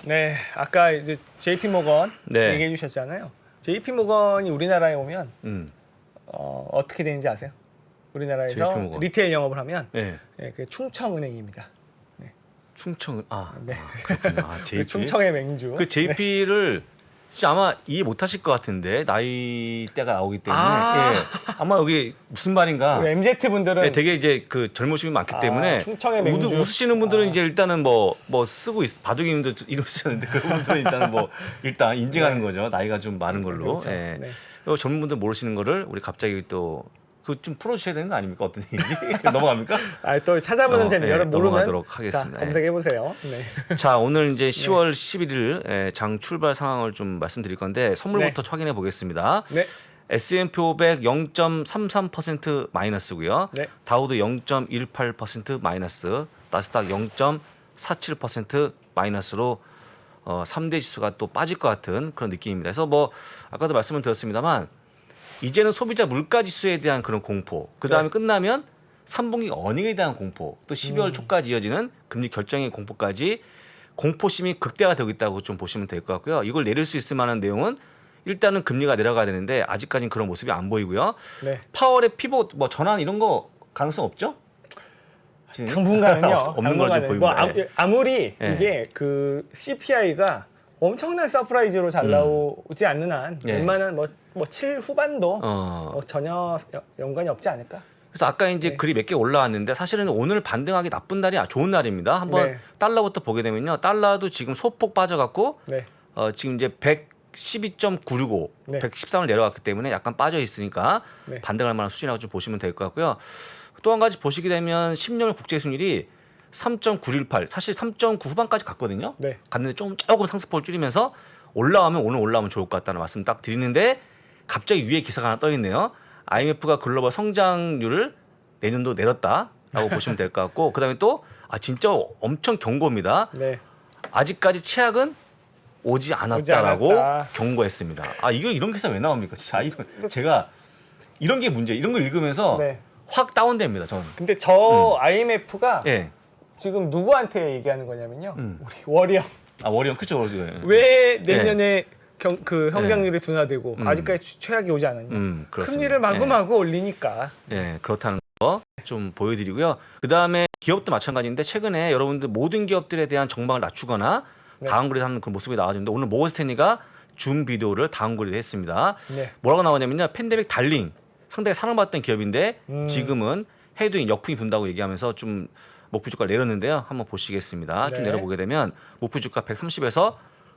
네, 아까 이제 JP 모건 네. 얘기해 주셨잖아요. JP 모건이 우리나라에 오면 음. 어떻게 되는지 아세요? 우리나라에서 JP 모건. 리테일 영업을 하면 네. 그 충청은행입니다. 충청 네. 그렇군요. JP. 그 충청의 맹주. 그 JP를 진짜 아마 이해 못하실 것 같은데 나이대가 나오기 때문에 아마 여기 무슨 말인가. 우리 MZ 분들은 네, 되게 이제 그 젊으신 분이 많기 때문에 충청의 맹주. 웃으시는 분들은 이제 일단은 뭐 쓰고 바둑님도 이름 쓰셨는데 그런 분들은 일단은 뭐 일단 인증하는 거죠. 나이가 좀 많은 걸로. 그렇죠. 예. 네. 그리고 젊은 분들 모르시는 거를 우리 갑자기 또 그 좀 풀어주셔야 되는 거 아닙니까? 어떤 얘기인지 넘어갑니까? 또 찾아보는 재미. 여러분 모르면 넘어가도록 하겠습니다. 자, 검색해 보세요. 네. 자, 오늘 이제 10월 11일 장 출발 상황을 좀 말씀드릴 건데 선물부터 확인해 보겠습니다. 네. S&P 500 0.33% 마이너스고요. 네. 다우도 0.18% 마이너스, 나스닥 0.47% 마이너스로 3대 지수가 또 빠질 것 같은 그런 느낌입니다. 그래서 뭐 아까도 말씀을 드렸습니다만 이제는 소비자 물가 지수에 대한 그런 공포, 그다음에 끝나면 3분기 어닝에 대한 공포, 또 12월 초까지 이어지는 금리 결정의 공포까지 공포심이 극대화가 되고 있다고 좀 보시면 될 것 같고요. 이걸 내릴 수 있을 만한 내용은 일단은 금리가 내려가야 되는데 아직까지는 그런 모습이 안 보이고요. 네. 파월의 피봇 뭐 전환 이런 거 가능성 없죠? 당분간은요. 없는 걸로 당분간은. 보입니다. 아무리 네. 이게 그 CPI가 엄청난 서프라이즈로 잘 나오지 않는 한 네. 웬만한 뭐 7 후반도 어. 전혀 연관이 없지 않을까? 그래서 아까 이제 글이 몇 개 올라왔는데 사실은 오늘 반등하기 나쁜 날이 좋은 날입니다. 한번 네. 달러부터 보게 되면요. 달러도 지금 소폭 빠져갖고 네. 지금 이제 112.965, 네. 113을 내려왔기 때문에 약간 빠져 있으니까 네. 반등할 만한 수준이라고 좀 보시면 될 것 같고요. 또 한 가지 보시게 되면 10년물 국제 수익률이 3.918, 사실 3.9 후반까지 갔거든요. 네. 갔는데 조금 상승폭을 줄이면서 오늘 올라오면 좋을 것 같다는 말씀 딱 드리는데 갑자기 위에 기사가 하나 떠 있네요. IMF가 글로벌 성장률을 내년도 내렸다라고 보시면 될 것 같고 그다음에 또 진짜 엄청 경고입니다. 네. 아직까지 최악은 오지 않았다라고 않았다. 경고했습니다. 이런 기사 왜 나옵니까? 진짜 제가 이런 게 문제. 이런 걸 읽으면서 네. 확 다운됩니다. 저는. 근데 저 IMF가 예. 지금 누구한테 얘기하는 거냐면요. 우리 워리엄. 워리엄 그쵸. 왜 내년에 그 성장률이 둔화되고 아직까지 최악이 오지 않았냐. 그렇습니다. 금리를 마구마구 올리니까. 네, 그렇다는 거 좀 보여드리고요. 그 다음에 기업도 마찬가지인데 최근에 여러분들 모든 기업들에 대한 전망을 낮추거나 네. 다운그레이드하는 그런 모습이 나와주는데 오늘 모건스탠리가 줌 비디오를 다운그레이드 했습니다. 네. 뭐라고 나오냐면요. 팬데믹 달링 상당히 사랑받던 기업인데 지금은 헤드윈 역풍이 분다고 얘기하면서 좀 목표 주가를 내렸는데요. 한번 보시겠습니다. 네. 좀 내려보게 되면 목표 주가 130에서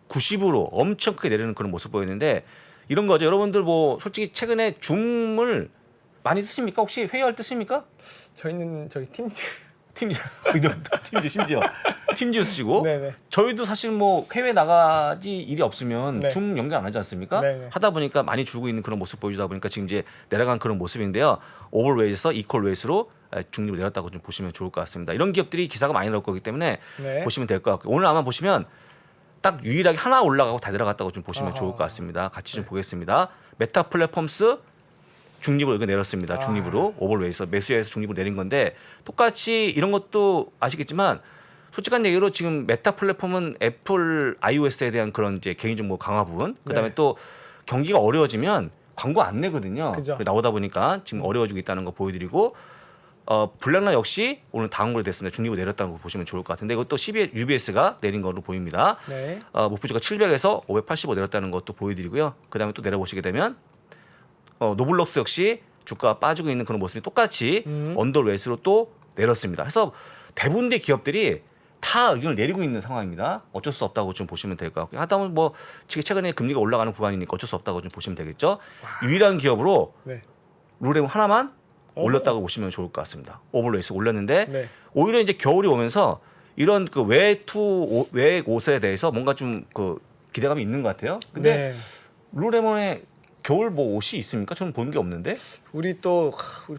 90으로 엄청 크게 내리는 그런 모습 보이는데 이런 거죠. 여러분들 뭐 솔직히 최근에 줌을 많이 쓰십니까? 혹시 회의할 때 씁니까? 저희는 저희 팀즈. 팀즈 심지어 팀즈 쓰시고 네네. 저희도 사실 뭐 해외 나가지 일이 없으면 네. 줌 연결 안 하지 않습니까? 네네. 하다 보니까 많이 줄고 있는 그런 모습 보여주다 보니까 지금 이제 내려간 그런 모습인데요. 오버웨이에서 이퀄웨이스로 중립을 내렸다고 좀 보시면 좋을 것 같습니다. 이런 기업들이 기사가 많이 나올 거기 때문에 네. 보시면 될 것 같고 오늘 아마 보시면 딱 유일하게 하나 올라가고 다 내려갔다고 좀 보시면 좋을 것 같습니다. 같이 좀 보겠습니다. 메타 플랫폼스 중립으로 여기 내렸습니다. 중립으로 오버웨이에서 매수해서 중립으로 내린 건데 똑같이 이런 것도 아시겠지만 솔직한 얘기로 지금 메타 플랫폼은 애플 iOS에 대한 그런 이제 개인정보 강화 부분 그다음에 네. 또 경기가 어려워지면 광고 안 내거든요. 그죠. 나오다 보니까 지금 어려워지고 있다는 거 보여드리고 블랙라 역시 오늘 다운그레이드 됐습니다. 중립으로 내렸다는 거 보시면 좋을 것 같은데 이것도 UBS가 내린 걸로 보입니다. 네. 목표주가 700에서 585 내렸다는 것도 보여드리고요. 그다음에 또 내려보시게 되면 노블록스 역시 주가가 빠지고 있는 그런 모습이 똑같이 언더웨이스로 또 내렸습니다. 그래서 대부분의 기업들이 다 의견을 내리고 있는 상황입니다. 어쩔 수 없다고 좀 보시면 될 것 같고요. 하다 보면 뭐 최근에 금리가 올라가는 구간이니까 어쩔 수 없다고 좀 보시면 되겠죠. 유일한 기업으로 네. 룰렘 하나만 올렸다고 보시면 좋을 것 같습니다. 오버웨이스 올렸는데 네. 오히려 이제 겨울이 오면서 이런 그 외액 옷에 대해서 뭔가 좀 그 기대감이 있는 것 같아요. 근데 네. 룰레몬에 겨울 뭐 옷이 있습니까? 저는 본 게 없는데. 우리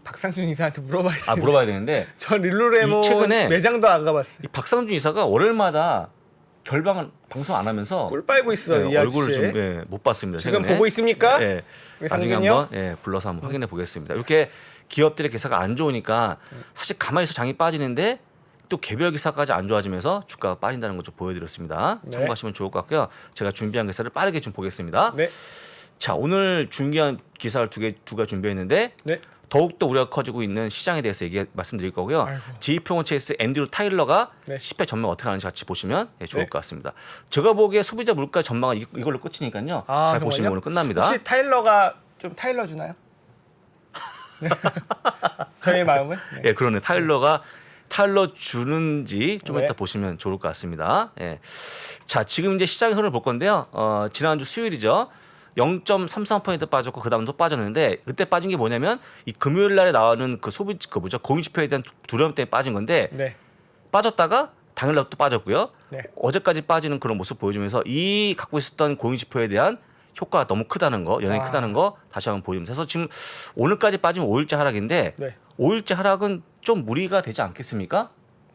박상준 이사한테 물어봐야 돼. 물어봐야 되는데. 저 릴루레몬 이 최근에 매장도 안 가봤어요. 이 박상준 이사가 월요일마다 결방을 방송 안 하면서 꿀 빨고 있어 이 얼굴을 아저씨. 좀 못 봤습니다. 지금 최근에. 보고 있습니까? 네. 우리 나중에 상준이요? 한번 불러서 한번 확인해 보겠습니다. 이렇게 기업들의 기사가 안 좋으니까 사실 가만히 있어 장이 빠지는데 또 개별 기사까지 안 좋아지면서 주가가 빠진다는 걸 좀 보여드렸습니다. 네. 참고하시면 좋을 것 같고요. 제가 준비한 기사를 빠르게 좀 보겠습니다. 네. 자, 오늘 준비한 기사를 두 개 준비했는데 네. 더욱더 우려가 커지고 있는 시장에 대해서 말씀드릴 거고요. 아이고. JP모건 체이스 앤드류 타일러가 네. 10회 전망 어떻게 하는지 같이 보시면 좋을 네. 것 같습니다. 제가 보기에 소비자 물가 전망은 이걸로 끝이니까요. 아, 잘 보시면 정말요? 오늘 끝납니다. 혹시 타일러가 좀 타일러 주나요? 네. 저의 마음을. 네. 예, 그러네. 타일러 주는지 좀 네. 이따 보시면 좋을 것 같습니다. 예. 자, 지금 이제 시장의 흐름을 볼 건데요. 지난주 수요일이죠. 0.33% 빠졌고 그다음 또 빠졌는데 그때 빠진 게 뭐냐면 이 금요일 날에 나오는 그 공익 지표에 대한 두려움 때문에 빠진 건데 네. 빠졌다가 당일 날 또 빠졌고요. 네. 어제까지 빠지는 그런 모습 보여주면서 이 갖고 있었던 공익 지표에 대한 효과가 너무 크다는 거, 영향이 아. 크다는 거 다시 한번 보여주면서 그래서 지금 오늘까지 빠지면 5일째 하락인데 네. 5일째 하락은 좀 무리가 되지 않겠습니까?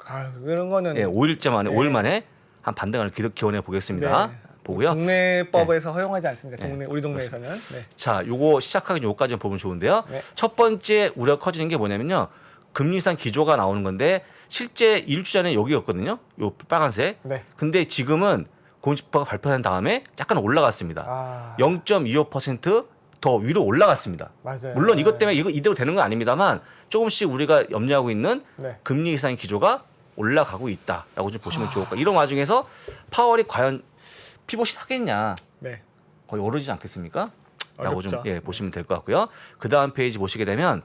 아, 그런 거는 예, 5일째 만에 네. 5일 만에 한 반등을 기원해 보겠습니다. 네. 보고요. 동네법에서 허용하지 않습니다. 네. 우리 동네에서는. 네. 자, 요거 시작하기 요까지 보면 좋은데요. 네. 첫 번째 우려가 커지는 게 뭐냐면요. 금리 인상 기조가 나오는 건데 실제 일주 전에 여기였거든요. 요 빨간색. 네. 근데 지금은 공시지표가 발표한 다음에 약간 올라갔습니다. 아, 0.25%더 위로 올라갔습니다. 맞아요. 물론 이것 네. 때문에 이대로 되는 건 아닙니다만 조금씩 우리가 염려하고 있는 네. 금리 인상 기조가 올라가고 있다라고 좀 보시면 좋을 것 같아요. 이런 와중에서 파월이 과연 피봇이 하겠냐 네. 거의 오르지 않겠습니까? 라고 좀 어렵죠. 보시면 될 것 같고요. 그 다음 페이지 보시게 되면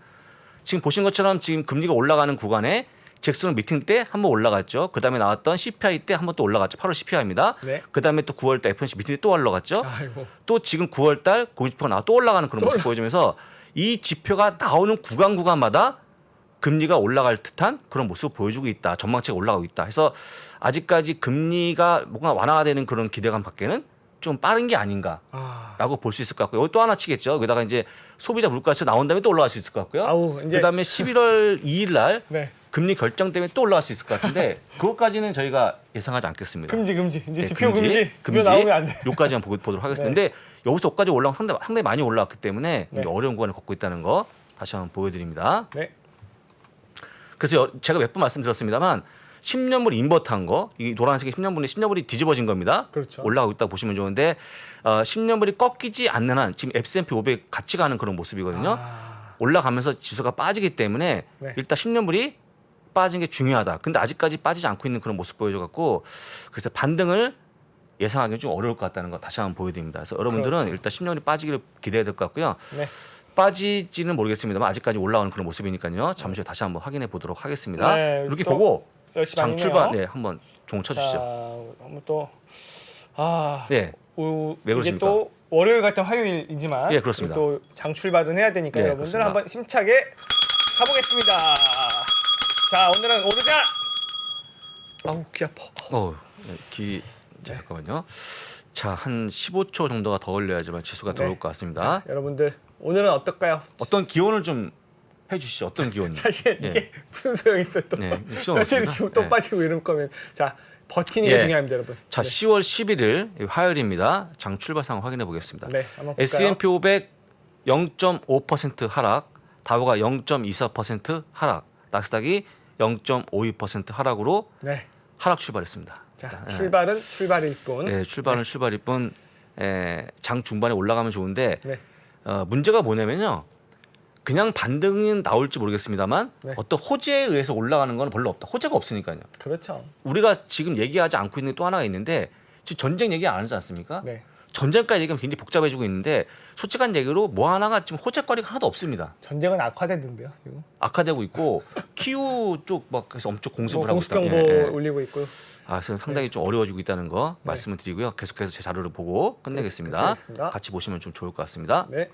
지금 보신 것처럼 지금 금리가 올라가는 구간에 잭슨 미팅 때 한번 올라갔죠. 그 다음에 나왔던 CPI 때 한번 또 올라갔죠. 8월 CPI입니다. 네. 그 다음에 또 9월 달 FOMC 미팅 때 또 올라갔죠. 아이고. 또 지금 9월 달 공시지표가 나와 또 올라가는 그런 모습 보여주면서 이 지표가 나오는 구간마다 금리가 올라갈 듯한 그런 모습을 보여주고 있다. 전망치가 올라가고 있다. 해서 아직까지 금리가 뭔가 완화가 되는 그런 기대감 밖에는 좀 빠른 게 아닌가라고 아, 볼 수 있을 것 같고요. 여기 또 하나 치겠죠. 여기다가 이제 소비자 물가지수 나온 다음에 또 올라갈 수 있을 것 같고요. 아우, 이제 그다음에 11월 2일 날 네. 금리 결정 때문에 또 올라갈 수 있을 것 같은데 그것까지는 저희가 예상하지 않겠습니다. 금지. 이제 네, 지표 금지. 지표 나오면 안 돼. 요까지만 보도록 하겠습니다. 네. 근데 여기서 여기까지 올라온 상당히 많이 올라왔기 때문에 네. 이제 어려운 구간을 걷고 있다는 거 다시 한번 보여드립니다. 네. 그래서 제가 몇 번 말씀드렸습니다만 10년물 인버트한 거, 이 노란색이 10년물이 뒤집어진 겁니다. 그렇죠. 올라가고 있다고 보시면 좋은데 10년물이 꺾이지 않는 한 지금 S&P 500 같이 가는 그런 모습이거든요. 아, 올라가면서 지수가 빠지기 때문에 네. 일단 10년물이 빠진 게 중요하다. 근데 아직까지 빠지지 않고 있는 그런 모습 보여줘 갖고 그래서 반등을 예상하기는 좀 어려울 것 같다는 거 다시 한번 보여드립니다. 그래서 여러분들은 그렇죠. 일단 10년물이 빠지기를 기대해야 될 것 같고요. 네. 빠지지는 모르겠습니다만 아직까지 올라오는 그런 모습이니까요. 잠시 후에 다시 한번 확인해 보도록 하겠습니다. 네, 이렇게 또 보고 열심히 장 아니네요. 출발 네 한번 종을 쳐주시죠. 자, 한번 또 네. 이게 왜 그러십니까? 또 월요일 같은 화요일이지만 예, 그렇습니다. 또 장 출발은 해야 되니까 네, 여러분들 그렇습니다. 한번 힘차게 가보겠습니다. 자, 오늘은 오르자. 아우, 귀 아파. 잠깐만요. 자, 한 15초 정도가 더 걸려야지만 지수가 네. 들어올 것 같습니다. 자, 여러분들 오늘은 어떨까요? 어떤 기원을 좀 해주시죠. 어떤 기원? 사실 예. 이게 무슨 소용이 있어 또 네, 시험 며칠 없습니다. 있으면 또 네. 빠지고 이럴 거면 자 버티는 게 예. 중요합니다, 여러분. 자, 네. 10월 11일 화요일입니다. 장 출발 상황 확인해 보겠습니다. 네, 한번 볼까요? S&P 500 0.5% 하락, 다우가 0.24% 하락, 나스닥이 0.52% 하락으로 네. 하락 출발했습니다. 자, 일단, 출발은 출발일 뿐. 네, 출발은 출발일 뿐, 장 중반에 올라가면 좋은데 네. 문제가 뭐냐면요. 그냥 반등은 나올지 모르겠습니다만 네. 어떤 호재에 의해서 올라가는 건 별로 없다. 호재가 없으니까요. 그렇죠. 우리가 지금 얘기하지 않고 있는 또 하나가 있는데 지금 전쟁 얘기 안 하지 않습니까? 네. 전쟁까지 얘기하면 굉장히 복잡해지고 있는데 솔직한 얘기로 뭐 하나가 지금 호재거리가 하나도 없습니다. 전쟁은 악화됐는데요, 지금. 악화되고 있고 키우 쪽 막 그래서 엄청 공습을 하고 공습 있다. 경보 예, 예. 올리고 있고요. 그래서 상당히 좀 어려워지고 있다는 거 네. 말씀을 드리고요. 계속해서 제 자료를 보고 끝내겠습니다. 알겠습니다. 같이 보시면 좀 좋을 것 같습니다. 네.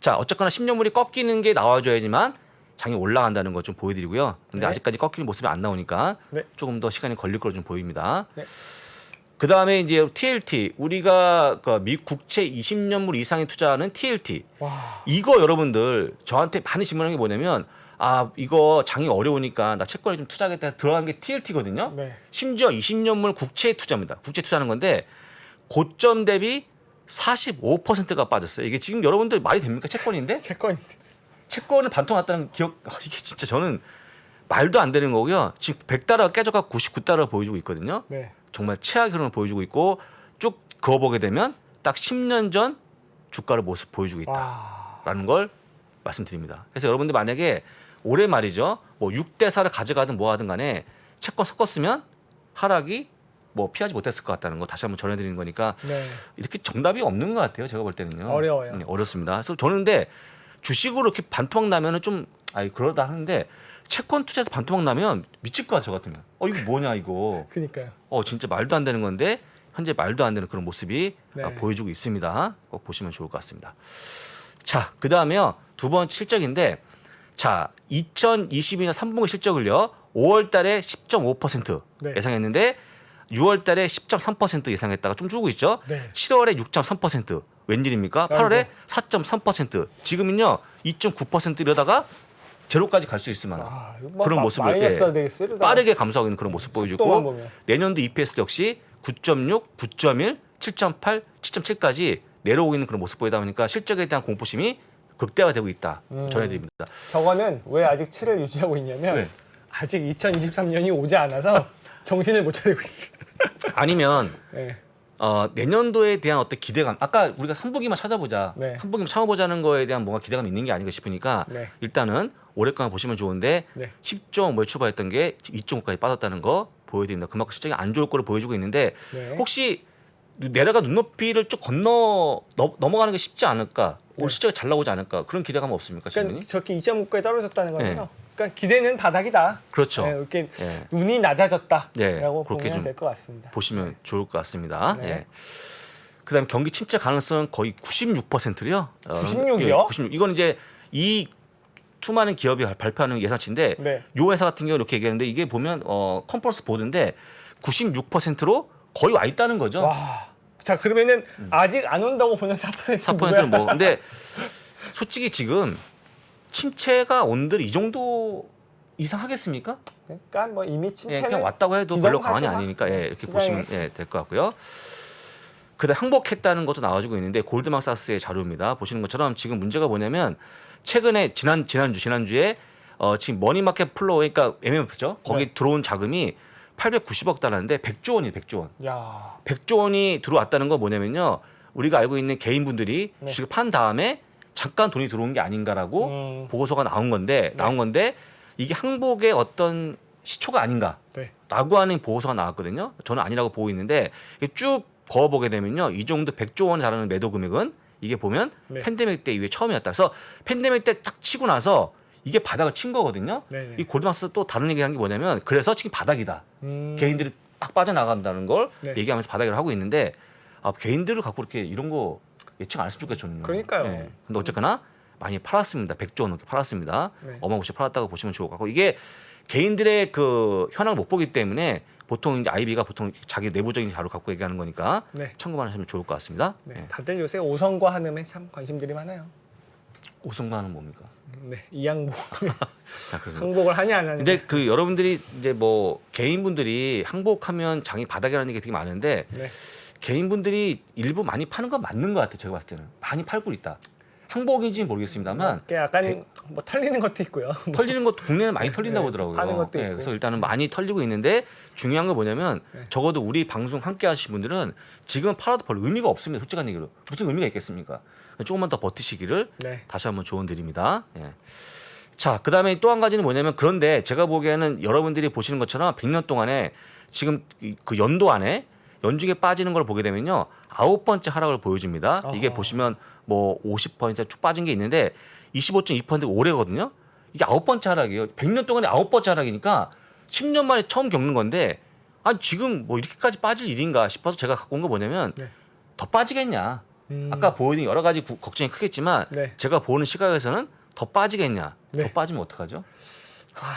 자, 어쨌거나 10년물이 꺾이는 게 나와줘야지만 장이 올라간다는 거 좀 보여드리고요. 근데 네. 아직까지 꺾이는 모습이 안 나오니까 네. 조금 더 시간이 걸릴 걸로 좀 보입니다. 네. 그 다음에 이제 TLT 우리가 그 미 국채 20년물 이상에 투자하는 TLT 와. 이거 여러분들 저한테 많이 질문하는 게 뭐냐면 이거 장이 어려우니까 나 채권에 좀 투자하겠다 해서 들어간 게 TLT거든요. 네. 심지어 20년물 국채 투자입니다. 국채 투자하는 건데 고점 대비 45%가 빠졌어요. 이게 지금 여러분들 말이 됩니까? 채권인데 채권인데. 채권을 반토났다는 기억 이게 진짜 저는 말도 안 되는 거고요. 지금 100달러가 깨져가 99달러 보여주고 있거든요. 네. 정말 최악의 흐름을 보여주고 있고 쭉 그어보게 되면 딱 10년 전 주가를 모습 보여주고 있다라는 걸 말씀드립니다. 그래서 여러분들 만약에 올해 말이죠. 뭐 6대 4를 가져가든 뭐 하든 간에 채권 섞었으면 하락이 뭐 피하지 못했을 것 같다는 거 다시 한번 전해드리는 거니까 네. 이렇게 정답이 없는 것 같아요. 제가 볼 때는요. 어려워요. 어렵습니다. 그래서 저는 근데 주식으로 이렇게 반토막 나면은 좀 그러다 하는데 채권 투자에서 반토막 나면 미칠 것 같아 저 같으면. 이거 뭐냐 이거. 그러니까요. 진짜 말도 안 되는 건데 현재 말도 안 되는 그런 모습이 네. 보여주고 있습니다. 꼭 보시면 좋을 것 같습니다. 자, 그다음에요. 두 번째 실적인데 자, 2022년 3분기 실적을요. 5월 달에 10.5% 네. 예상했는데 6월 달에 10.3% 예상했다가 좀 줄고 있죠. 네. 7월에 6.3%. 웬일입니까? 8월에 4.3%. 지금은요. 2.9% 이러다가 제로까지 갈 수 있을 만한 이거 그런 모습을 마이너스가 되겠어요. 이러다가. 빠르게 감소하고 있는 그런 모습 속도만 보여주고 보면. 내년도 EPS도 역시 9.6, 9.1, 7.8, 7.7까지 내려오고 있는 그런 모습 보이다 보니까 실적에 대한 공포심이 극대화되고 있다 전해드립니다. 저거는 왜 아직 7을 유지하고 있냐면 네. 아직 2023년이 오지 않아서 정신을 못 차리고 있어요. 아니면 네. 내년도에 대한 어떤 기대감 아까 우리가 3분기만 찾아보자 네. 3분기만 참아보자는 거에 대한 뭔가 기대감이 있는 게 아닌가 싶으니까 네. 일단은 올해 거만 보시면 좋은데 네. 10.5에 출발했던 게 2.5까지 빠졌다는 거 보여드립니다. 그만큼 실적이 안 좋을 거를 보여주고 있는데 네. 혹시 내려가 눈높이를 좀 넘어가는 게 쉽지 않을까? 올 네. 실적이 잘 나오지 않을까? 그런 기대감 없습니까, 그러니까 시민이? 저렇게 2.5까지 떨어졌다는 거는요. 네. 그러니까 기대는 바닥이다. 그렇죠. 네, 이렇게 네. 눈이 낮아졌다라고 네, 그렇게 보면 좀 될 것 같습니다. 보시면 좋을 것 같습니다. 네. 예. 그다음에 경기 침체 가능성은 거의 96%요. 96이요? 96. 이건 이제 이 수많은 기업이 발표하는 예상치인데 네. 요 회사 같은 경우 이렇게 얘기하는데 이게 보면 컨퍼런스 보드인데 96%로 거의 와 있다는 거죠. 와. 자, 그러면은 아직 안 온다고 보는 4%는 4%는 뭐 근데 솔직히 지금 침체가 온들 이 정도 이상 하겠습니까? 그러니까 뭐 이미 침체는 그냥 왔다고 해도 별로 강한이 기정사실화. 아니니까 이렇게 시장에. 보시면 될 것 같고요. 그다음 항복했다는 것도 나와주고 있는데 골드만삭스의 자료입니다. 보시는 것처럼 지금 문제가 뭐냐면 최근에 지난주에 지금 머니마켓 플로우 그러니까 MMF죠. 거기 네. 들어온 자금이 890억 달러인데 100조 원이에요. 100조 원. 야. 100조 원이 들어왔다는 건 뭐냐면요. 우리가 알고 있는 개인분들이 네. 주식을 판 다음에 잠깐 돈이 들어온 게 아닌가라고 보고서가 나온 건데 이게 항복의 어떤 시초가 아닌가라고 네. 하는 보고서가 나왔거든요. 저는 아니라고 보고 있는데 이게 쭉 그어보게 되면요. 이 정도 100조 원에 달하는 매도 금액은 이게 보면 네. 팬데믹 때 이후에 처음이었다. 그래서 팬데믹 때 딱 치고 나서 이게 바닥을 친 거거든요. 네네. 이 골드만스 또 다른 얘기하는 게 뭐냐면 그래서 지금 바닥이다. 개인들이 딱 빠져나간다는 걸 네. 얘기하면서 바닥을 하고 있는데 개인들을 갖고 이렇게 이런 거 예측 안 했으면 좋겠죠. 저는. 그러니까요. 근데 어쨌거나 많이 팔았습니다. 100조 원 넘게 팔았습니다. 네. 어마무시 팔았다고 보시면 좋을 것 같고 이게 개인들의 그 현황을 못 보기 때문에 보통 이제 아이비가 보통 자기 내부적인 자료 갖고 얘기하는 거니까 네. 참고만 하시면 좋을 것 같습니다. 네. 다들 요새 오성과 한음에 참 관심들이 많아요. 오승만은 뭡니까? 네. 이 양복 자, 그래서 항복을 하냐 안 하냐. 근데 그 여러분들이 이제 뭐 개인분들이 항복하면 장이 바닥이라는 얘기 되게 많은데 네. 개인분들이 일부 많이 파는 건 맞는 것 같아요. 제가 봤을 때는 많이 팔고 있다. 항복인지는 모르겠습니다만 이게 약간 뭐 털리는 것도 있고요. 털리는 것도 국내는 많이 털린다고 네, 하더라고요. 파는 것도 있고. 그래서 일단은 많이 털리고 있는데 중요한 건 뭐냐면 네. 적어도 우리 방송 함께 하시는 분들은 지금 팔아도 별 의미가 없습니다. 솔직한 얘기로. 무슨 의미가 있겠습니까? 조금만 더 버티시기를 네. 다시 한번 조언 드립니다. 예. 자, 그다음에 또 한 가지는 뭐냐면 그런데 제가 보기에는 여러분들이 보시는 것처럼 100년 동안에 지금 그 연도 안에 연중에 빠지는 걸 보게 되면요. 9번째 하락을 보여줍니다. 이게 어허. 보시면 뭐 50%쭉 빠진 게 있는데 25.2%가 올해거든요. 이게 9번째 하락이에요. 100년 동안에 9번째 하락이니까 10년 만에 처음 겪는 건데 아니 지금 뭐 이렇게까지 빠질 일인가 싶어서 제가 갖고 온 거 뭐냐면 네. 더 빠지겠냐. 아까 보여드린 여러 가지 걱정이 크겠지만 네. 제가 보는 시각에서는 더 빠지겠냐. 네. 더 빠지면 어떡하죠?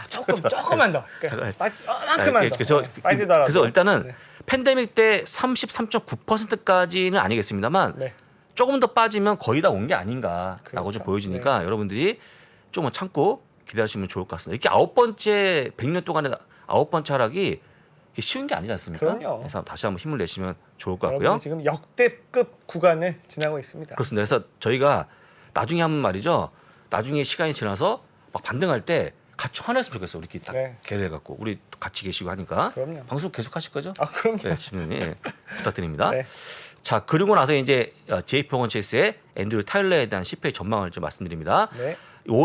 조금만 더. 그러니까 만큼만 더. 그래서, 네, 빠지더라도. 그래서 일단은 네. 팬데믹 때 33.9%까지는 아니겠습니다만 네. 조금 더 빠지면 거의 다 온 게 아닌가라고 그렇죠. 좀 보여지니까 여러분들이 조금 참고 기다리시면 좋을 것 같습니다. 이렇게 9번째 100년 동안에 9번째 하락이 쉬운 게 아니지 않습니까? 그럼요. 그래서 다시 한번 힘을 내시면 좋을 것 여러분이 같고요. 지금 역대급 구간을 지나고 있습니다. 그렇습니다. 그래서 저희가 나중에 하면 말이죠. 나중에 시간이 지나서 막 반등할 때 같이 화냈으면 좋겠어. 우리끼리 딱 네. 계획해 갖고 우리 같이 계시고 하니까. 그럼요. 방송 계속 하실 거죠? 아 그럼요. 네, 지금 예, 부탁드립니다. 네. 자, 그리고 나서 이제 JP모건 체이스의 앤드류 타일러에 대한 CPI 전망을 좀 말씀드립니다. 네.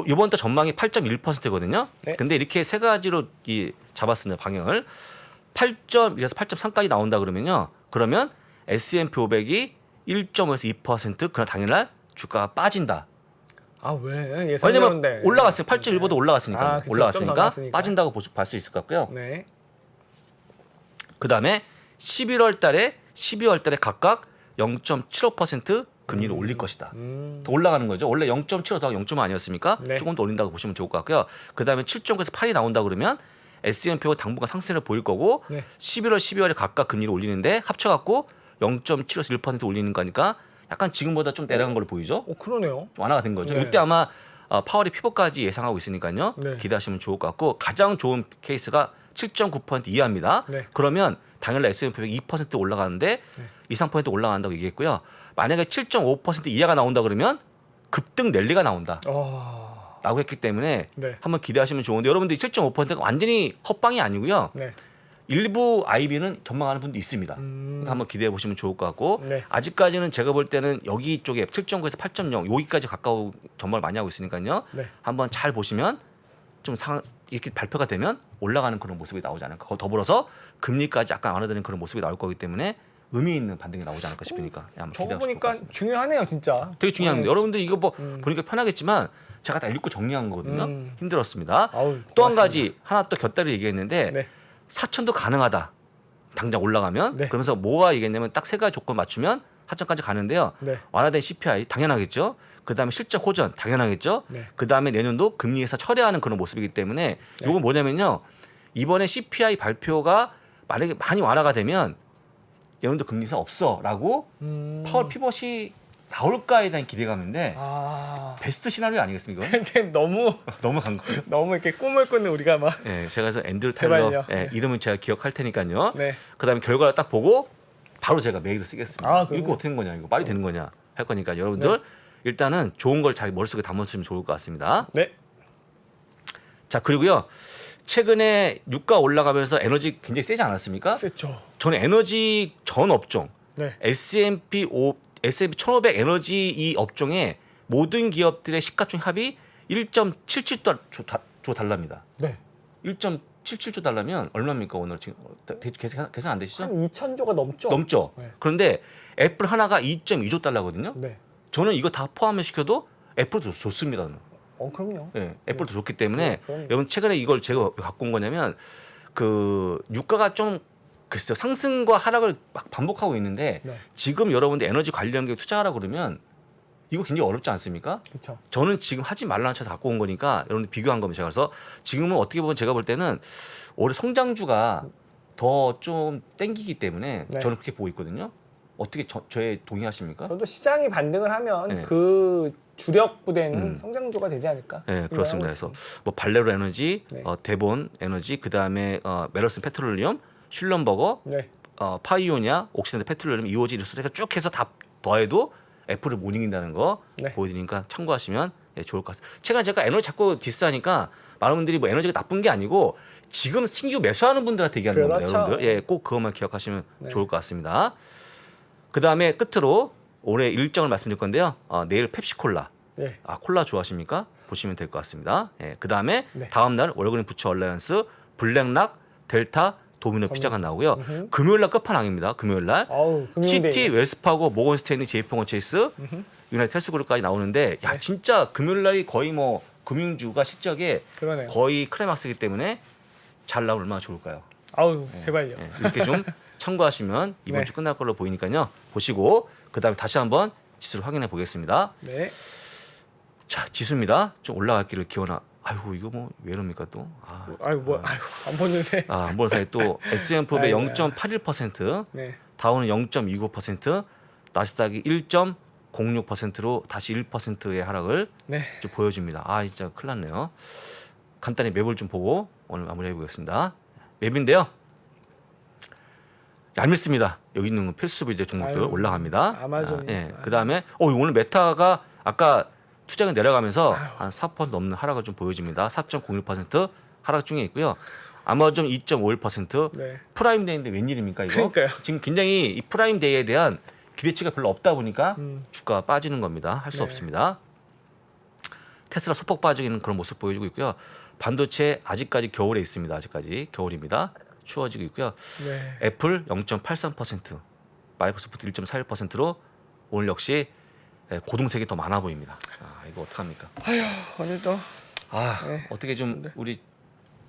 이번 달 전망이 8.1%거든요. 네. 근데 이렇게 세 가지로 잡았습니다. 방향을 8.1에서 8.3까지 나온다 그러면요. 그러면 S&P 500이 1.5에서 2% 그냥 당일날 주가가 빠진다. 아 왜? 왜냐면 예상대로인데. 올라갔으니까 8.1보다 올라갔으니까 아, 그쵸. 좀 올라갔으니까 올라갔으니까. 빠진다고 볼 수 있을 것 같고요. 네. 그다음에 12월 달에 각각 0.75% 금리를 올릴 것이다. 더 올라가는 거죠. 원래 0.75 더하기 0.5 아니었습니까? 네. 조금 더 올린다고 보시면 좋을 것 같고요. 그다음에 7.9에서 8이 나온다 그러면 S&P가 당분간 상승을 보일 거고 네. 11월, 12월에 각각 금리를 올리는데 합쳐갖고 0.75에서 1% 올리는 거니까 약간 지금보다 좀 내려간 걸로 보이죠. 그러네요. 좀 완화가 된 거죠. 네. 이때 아마 파월이 피벗까지 예상하고 있으니까요. 네. 기대하시면 좋을 것 같고 가장 좋은 케이스가 7.9% 이하입니다. 네. 그러면 당일날 S&P 2% 올라가는데 2~3% 올라간다고 얘기했고요. 만약에 7.5% 이하가 나온다 그러면 급등 랠리가 나온다. 라고 했기 때문에 네. 한번 기대하시면 좋은데 여러분들 7.5%가 완전히 헛방이 아니고요. 네. 일부 IB는 전망하는 분도 있습니다. 그러니까 한번 기대해 보시면 좋을 것 같고 네. 아직까지는 제가 볼 때는 여기 쪽에 7.9에서 8.0 여기까지 가까운 전망을 많이 하고 있으니까요. 네. 한번 잘 보시면 좀 이렇게 발표가 되면 올라가는 그런 모습이 나오지 않을까. 더불어서 금리까지 약간 완화되는 그런 모습이 나올 거기 때문에 의미 있는 반등이 나오지 않을까 싶으니까 한번 저거 기대하시면 좋을 것 보니까 같습니다. 중요하네요, 진짜. 되게 중요합니다. 여러분들 이거 뭐 음. 보니까 편하겠지만 제가 다 읽고 정리한 거거든요. 힘들었습니다. 아우, 또 한 고맙습니다. 가지 하나 또 곁다리 얘기했는데 네. 사천도 가능하다. 당장 올라가면 네. 그러면서 뭐가 얘기했냐면 딱 세 가지 조건 맞추면 사천까지 가는데요. 네. 완화된 CPI 당연하겠죠. 그다음에 실적 호전 당연하겠죠. 네. 그다음에 내년도 금리 에서 철회하는 그런 모습이기 때문에 이건 뭐냐면요. 이번에 CPI 발표가 만약에 많이 완화가 되면 내년도 금리 인상 없어라고 파월 피벗이 나올까에 대한 기대감인데 아. 베스트 시나리오 아니겠습니까? 근데 너무 너무 간 거예요. 너무 이렇게 꿈을 꾸는 우리가 막. 예, 제가 그래서 앤드류 타일러 제발요. 예, 이름은 제가 기억할 테니까요. 네. 그다음에 결과를 딱 보고 바로 제가 메일을 쓰겠습니다. 아, 그럼요. 이거 어떻게 된 거냐, 이거 말이 되는 거냐 할 거니까 여러분들 일단은 좋은 걸 잘 머릿속에 담아두시면 좋을 것 같습니다. 네. 자, 그리고요. 최근에 유가 올라가면서 에너지 굉장히 세지 않았습니까? 셌죠. 저는 에너지 전 업종 네. S&P 1500 에너지 이 업종의 모든 기업들의 시가총 합이 1.77조 달러입니다. 네. 1.77조 달러면 얼마입니까 오늘 지금 계산 안 되시죠? 한 2,000조가 넘죠. 넘죠. 네. 그런데 애플 하나가 2.2조 달러거든요. 네. 저는 이거 다 포함을 시켜도 애플도 좋습니다. 그럼요. 예, 애플도 좋기 때문에 네, 그럼요. 여러분 최근에 이걸 제가 왜 갖고 온 거냐면 그 유가가 좀 글쎄요 상승과 하락을 막 반복하고 있는데 네. 지금 여러분들 에너지 관련 기업 투자하라 그러면 이거 굉장히 어렵지 않습니까? 그렇죠. 저는 지금 하지 말라는 차에서 갖고 온 거니까 여러분들 비교한 겁니다. 제가 그래서 지금은 어떻게 보면 제가 볼 때는 올해 성장주가 더 좀 땡기기 때문에 네. 저는 그렇게 보고 있거든요. 어떻게 저에 동의하십니까? 저도 시장이 반등을 하면 네. 그 주력 부대는 성장주가 되지 않을까? 네, 그렇습니다. 생각하고 그래서 뭐 발레로 에너지, 네. 데본 에너지, 그 다음에 메럴슨 페트롤리움, 슐럼버거, 네. 파이오니아, 옥시덴트 페트롤리움, 이오지 리소스가 쭉 해서 다 더해도 애플을 못 이긴다는 거 네. 보여드리니까 참고하시면 좋을 것 같습니다. 최근에 제가 에너지 자꾸 디스하니까 많은 분들이 뭐 에너지가 나쁜 게 아니고 지금 신규 매수하는 분들한테 얘기하는 겁니다. 그렇죠. 여러분들. 예, 꼭 그것만 기억하시면 네. 좋을 것 같습니다. 그 다음에 끝으로 올해 일정을 말씀드릴 건데요. 내일 펩시콜라. 네. 콜라 좋아하십니까? 보시면 될 것 같습니다. 예, 그 다음에 네. 다음 날 월그린 부츠 얼라이언스, 블랙락, 델타, 도미노 피자가 나오고요. 음흠. 금요일 날 끝판왕입니다. 금요일 날 아우, 금융대. 시티, 웰스파고, 모건 스탠리, JP모건 체이스, 유나이티드 헬스그룹까지 나오는데 야 네. 진짜 금요일 날이 거의 뭐 금융주가 실적에 그러네요. 거의 클라이막스이기 때문에 잘 나오면 얼마나 좋을까요? 아우, 제발요. 예, 이렇게 좀 참고하시면 이번 네. 주 끝날 걸로 보이니까요. 보시고 그다음에 다시 한번 지수를 확인해 보겠습니다. 네. 자, 지수입니다. 좀 올라가기를 기원하. 아이고 이거 뭐 왜 이럽니까 또? 아유, 안 보는데. 안 보는 사이 또 S&P 500 아이고야. 0.81%, 네. 다우는 0.29%, 나스닥이 1.06%로 다시 1%의 하락을 네. 좀 보여줍니다. 진짜 큰일 났네요. 간단히 맵을 좀 보고 오늘 마무리해 보겠습니다. 맵인데요. 얄밉습니다. 여기 있는 건 필수 비제 종목들 아유, 올라갑니다. 아마존이. 예. 그다음에 오늘 메타가 아까 투자가 내려가면서 한 4% 넘는 하락을 좀 보여집니다. 4.01% 하락 중에 있고요. 아마존 2.51% 네. 프라임 데이인데 웬일입니까 이거? 그러니까요. 지금 굉장히 이 프라임 데이에 대한 기대치가 별로 없다 보니까 주가가 빠지는 겁니다. 할 수 네. 없습니다. 테슬라 소폭 빠지는 그런 모습 보여주고 있고요. 반도체 아직까지 겨울에 있습니다. 아직까지 겨울입니다. 추워지고 있고요. 네. 애플 0.83%, 마이크로소프트 1.41%로 오늘 역시 고동색이 더 많아 보입니다. 아, 이거 어떡합니까? 오늘도 네. 어떻게 좀 우리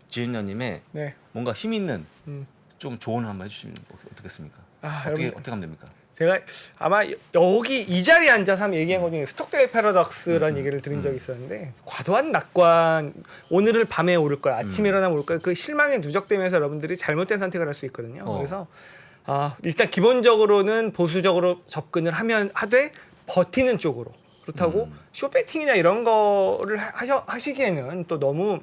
지은녀님의 네. 뭔가 힘 있는 음. 좀 조언을 한번 해주시면 어떻겠습니까? 여러분, 어떻게 하면 됩니까? 제가 아마 여기 이 자리에 앉아서 한번 얘기한 것 중에 스톡델 패러독스라는 얘기를 들은 적이 있었는데 과도한 낙관, 오늘을 밤에 오를 거야, 아침에 일어나면 오를 거야, 그 실망에 누적되면서 여러분들이 잘못된 선택을 할 수 있거든요. 그래서 일단 기본적으로는 보수적으로 접근을 하되 버티는 쪽으로. 그렇다고 숏배팅이나 이런 거를 하시기에는 또 너무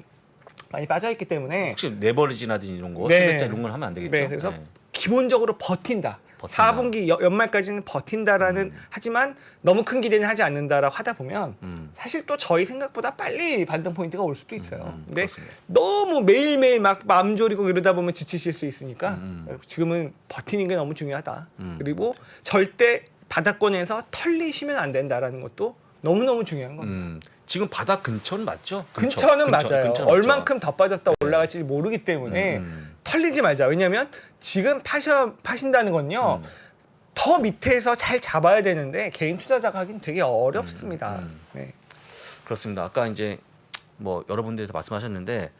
많이 빠져있기 때문에 혹시 네버리지나든지 이런 거, 네. 세뱃자 이런 걸 하면 안 되겠죠? 네, 그래서 기본적으로 버틴다. 4분기 연말까지는 버틴다라는 하지만 너무 큰 기대는 하지 않는다라고 하다 보면 사실 또 저희 생각보다 빨리 반등 포인트가 올 수도 있어요. 근데 그렇습니다. 너무 매일매일 막 마음 졸이고 이러다 보면 지치실 수 있으니까 지금은 버티는 게 너무 중요하다. 그리고 절대 바닥권에서 털리시면 안 된다라는 것도 너무너무 중요한 겁니다. 지금 바닥 근처는 맞죠? 근처는 맞아요. 근처는 얼만큼 더 빠졌다 올라갈지 모르기 때문에 털리지 말자. 왜냐하면 지금 파신다는 건요. 더 밑에서 잘 잡아야 되는데 개인 투자자가 하긴 되게 어렵습니다. 네. 그렇습니다. 아까 이제 뭐 여러분들이 다 말씀하셨는데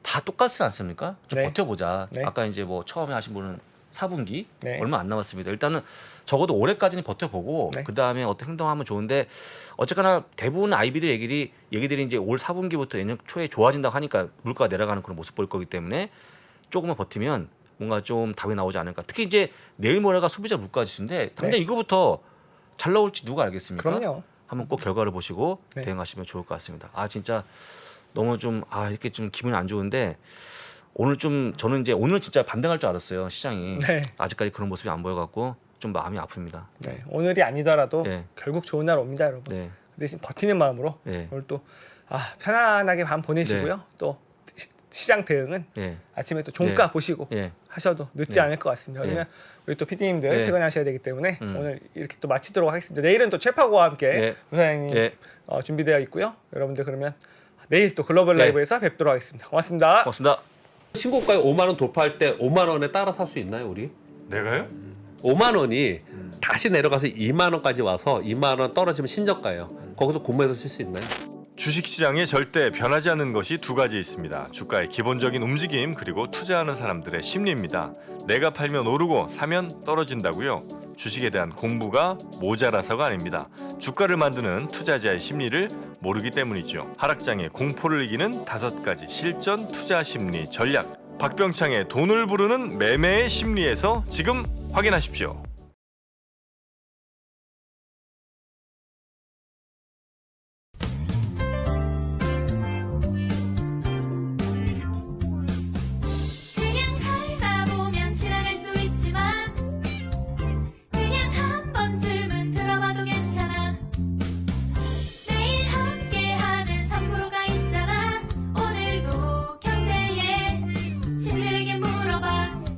다 똑같지 않습니까? 좀 네. 버텨보자. 네. 아까 이제 뭐 처음에 하신 분은 4분기 네. 얼마 안 남았습니다. 일단은 적어도 올해까지는 버텨보고 네. 그 다음에 어떻게 행동하면 좋은데 어쨌거나 대부분 아이비들 얘기들이 이제 올 4분기부터 내년 초에 좋아진다고 하니까 물가가 내려가는 그런 모습 보일 거기 때문에 조금만 버티면 뭔가 좀 답이 나오지 않을까. 특히 이제 내일 모레가 소비자 물가 지수인데 당장 이거부터 잘 나올지 누가 알겠습니까? 그럼요. 한번 꼭 결과를 보시고 네. 대응하시면 좋을 것 같습니다. 진짜 너무 좀 이렇게 좀 기분이 안 좋은데 오늘 좀 저는 이제 오늘 진짜 반등할 줄 알았어요 시장이. 네. 아직까지 그런 모습이 안 보여갖고 좀 마음이 아픕니다. 네. 오늘이 아니더라도 네. 결국 좋은 날 옵니다, 여러분. 네. 그 대신 버티는 마음으로 네. 오늘 또 편안하게 밤 보내시고요. 또 시장 대응은 예. 아침에 또 종가 네. 보시고 예. 하셔도 늦지 네. 않을 것 같습니다. 왜냐면 우리 또 PD님들 네. 퇴근하셔야 되기 때문에 오늘 이렇게 또 마치도록 하겠습니다. 내일은 또 최파고와 함께 네. 부사장님 네. 준비되어 있고요. 여러분들 그러면 내일 또 글로벌 네. 라이브에서 뵙도록 하겠습니다. 고맙습니다. 고맙습니다. 신고가에 5만 원 돌파할 때 5만 원에 따라 살 수 있나요, 우리? 내가요? 5만 원이 다시 내려가서 2만 원까지 와서 2만 원 떨어지면 신저가예요. 거기서 구매해서 쓸 수 있나요? 주식시장에 절대 변하지 않는 것이 두 가지 있습니다. 주가의 기본적인 움직임 그리고 투자하는 사람들의 심리입니다. 내가 팔면 오르고 사면 떨어진다고요? 주식에 대한 공부가 모자라서가 아닙니다. 주가를 만드는 투자자의 심리를 모르기 때문이죠. 하락장의 공포를 이기는 5가지 실전 투자 심리 전략. 박병창의 돈을 부르는 매매의 심리에서 지금 확인하십시오.